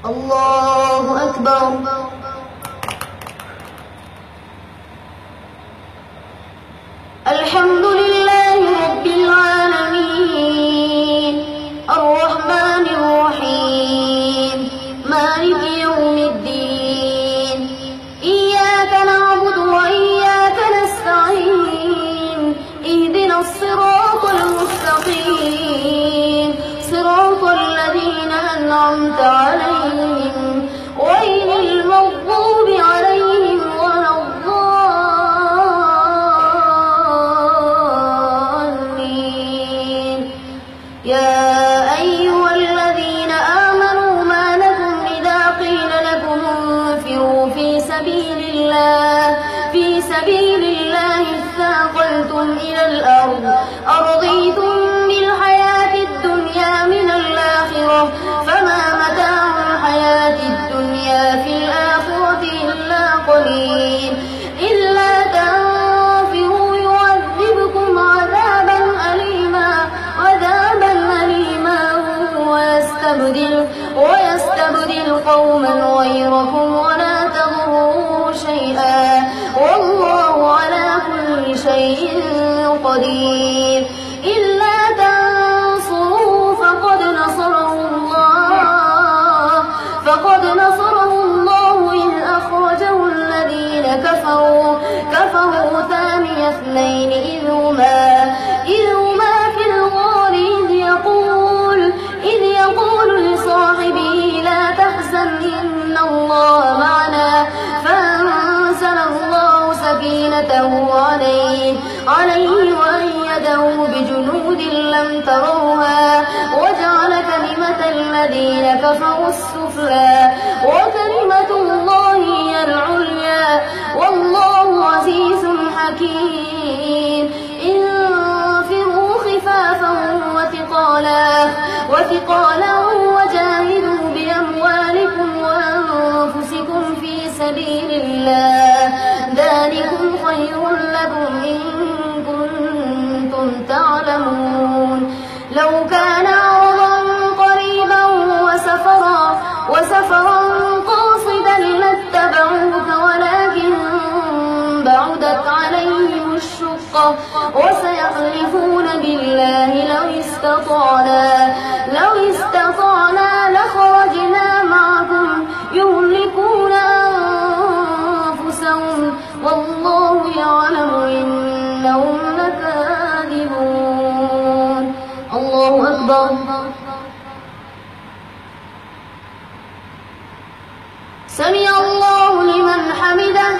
الله أكبر. الحمد لله رب العالمين الرحمن الرحيم مالك يوم الدين إياك نعبد وإياك نستعين اهدنا الصراط المستقيم صراط الذين أنعمت عليهم غير المغضوب عليهم ولا الضالين. يا أيها الذين آمنوا ما لكم إذا قيل لكم انفروا في سبيل الله اثاقلتم إلى الأرض أرضيتم بالحياة الدنيا من الآخرة فما متاع الحياة الدنيا في الآخرة إلا قليل. إلا تنفروا يعذبكم عذابا أليما ويستبدل قوما غيركم ولا تضروه شيئا والله على كل شيء قدير. إلا تنصروه فقد نصره الله إذ أخرجه الذين كفروا ثاني اثنين إذ هما في الغار إذ يقول لصاحبه لا تحزن إن الله معنا فأنزل الله سكينته عليه وأيده بجنود لم تروها وجعل كلمة الذين كفروا السفلى وكلمة الله هي العليا والله عزيز حكيم. انفروا خفافا وثقالا وجاهدوا بأموالكم وأنفسكم في سبيل الله ذلكم خير لكم إن كنتم تعلمون. لو كان عرضا قريبا وسفرا قاصدا لاتبعوك ولكن بعدت عليهم الشقة وسيحلفون بالله لو استطعنا لخرجنا معكم يهلكون أنفسهم والله يعلم إنهم لكاذبون. الله أكبر. سمع الله لمن حمده.